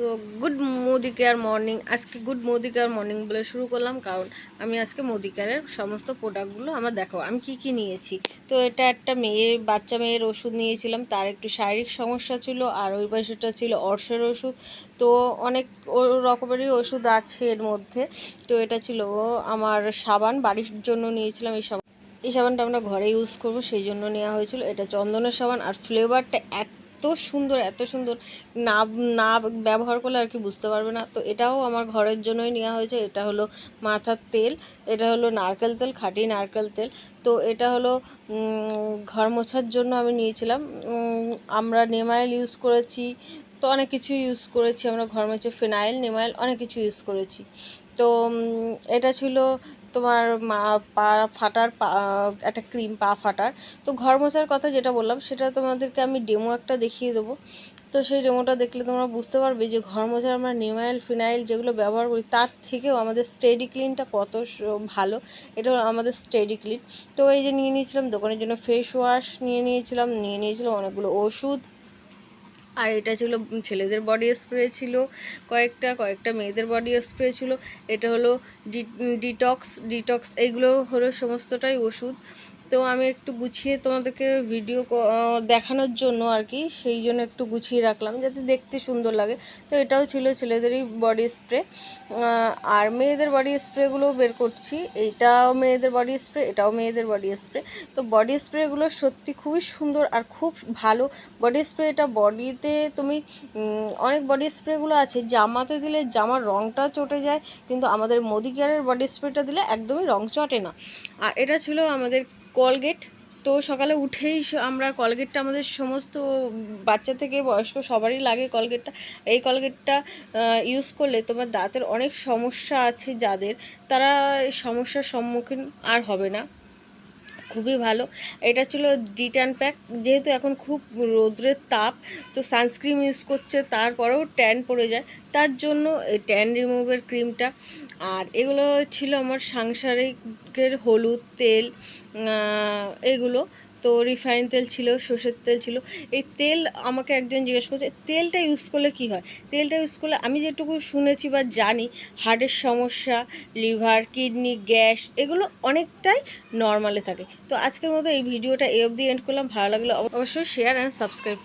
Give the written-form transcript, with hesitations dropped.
তো good Modi care morning. আজকে good Modi care morning বলে শুরু করলাম, কারণ আমি আজকে মোদি কেয়ারের সমস্ত প্রোডাক্টগুলো আমার দেখাবো আমি কি কি নিয়েছি। তো এটা একটা বাচ্চা মেয়ের ওষুধ নিয়েছিলাম, তার একটু শারীরিক সমস্যা ছিল, আর ওই পাশেটা ছিল অর্শের ওষুধ। তো অনেক রকমেরই ওষুধ আছে এর মধ্যে। তো এটা ছিল আমার সাবান, বাড়ির জন্য নিয়েছিলাম। এই সাবানটা আমরা ঘরে ইউজ করব সেই জন্য নেওয়া হয়েছিল। এটা চন্দনের সাবান, আর ফ্লেভারটা এত সুন্দর এত সুন্দর, না না ব্যবহার করলে আর কি বুঝতে পারবে না। তো এটাও আমার ঘরের জন্যই নেওয়া হয়েছে। এটা হলো মাথার তেল, এটা হলো নারকেল তেল, খাঁটি নারকেল তেল। তো এটা হলো ঘর মোছার জন্য আমি নিয়েছিলাম। আমরা নেমাইল ইউজ করেছি, তো অনেক কিছু ইউজ করেছি আমরা ঘর মোছে, ফিনাইল, নেমাইল অনেক কিছু ইউজ করেছি। তো এটা ছিল তোমার পা ফাটার একটা ক্রিম, পা ফাটার। তো ঘর মোছার কথা যেটা বললাম সেটা তোমাদেরকে আমি ডেমো একটা দেখিয়ে দেবো। তো সেই ডেমোটা দেখলে তোমরা বুঝতে পারবে যে ঘর মোছার আমরা নিমাইল, ফিনাইল যেগুলো ব্যবহার করি তার থেকেও আমাদের স্টেডি ক্লিনটা কত ভালো। এটা আমাদের স্টেডি ক্লিন। তো এই যে নিয়ে নিয়েছিলাম দোকানের জন্য ফেস ওয়াশ, নিয়ে নিয়েছিলাম অনেকগুলো ওষুধ। আর এটা ছিল ছেলেদের বডি স্প্রে ছিল কয়েকটা মেয়েদের বডি স্প্রে ছিল। এটা হলো ডিটক্স, এইগুলো হলো সমস্তটাই ওষুধ। তো আমি একটু গুছিয়ে তোমাদেরকে ভিডিও দেখানোর জন্য আর কি, সেই জন্য একটু গুছিয়ে রাখলাম যাতে দেখতে সুন্দর লাগে। তো এটাও ছিল ছেলেদেরই বডি স্প্রে। আর মেয়েদের বডি স্প্রেগুলো বের করছি। এইটাও মেয়েদের বডি স্প্রে, এটাও মেয়েদের বডি স্প্রে। তো বডি স্প্রেগুলো সত্যি খুবই সুন্দর আর খুব ভালো বডি স্প্রে। এটা বডিতে তুমি অনেক বডি স্প্রেগুলো আছে জামাতে দিলে জামার রঙটা চটে যায়, কিন্তু আমাদের মোদি কেয়ারের বডি স্প্রেটা দিলে একদমই রং চটে না। আর এটা ছিল আমাদের কলগেট। তো সকালে উঠেই আমরা কলগেটটা, আমাদের সমস্ত বাচ্চা থেকে বয়স্ক সবারই লাগে কলগেটটা। এই কলগেটটা ইউজ করলে তোমার দাঁতের অনেক সমস্যা আছে যাদের, তারা এই সমস্যার সম্মুখীন আর হবে না। খুবই ভালো। এটা ছিল ডিট্যান প্যাক। যেহেতু এখন খুব রৌদ্রের তাপ, তো সানস্ক্রিন ইউজ করছে তারপরেও ট্যান পড়ে যায়, তার জন্য এই ট্যান রিমুভের ক্রিমটা। আর এগুলো ছিল আমার সাংসারিকের হলুদ তেল, এগুলো। তো রিফাইন তেল ছিল, সর্ষের তেল ছিল। এই তেল আমাকে একজন জিজ্ঞেস করছে তেলটা ইউজ করলে কি হয়। তেলটা ইউজ করলে আমি যেটুকু শুনেছি বা জানি, হার্টের সমস্যা, লিভার, কিডনি, গ্যাস এগুলো অনেকটাই নর্মালে থাকে। তো আজকের মতো এই ভিডিওটা এই অবধি এন্ড করলাম। ভালো লাগলে অবশ্যই শেয়ার অ্যান্ড সাবস্ক্রাইব।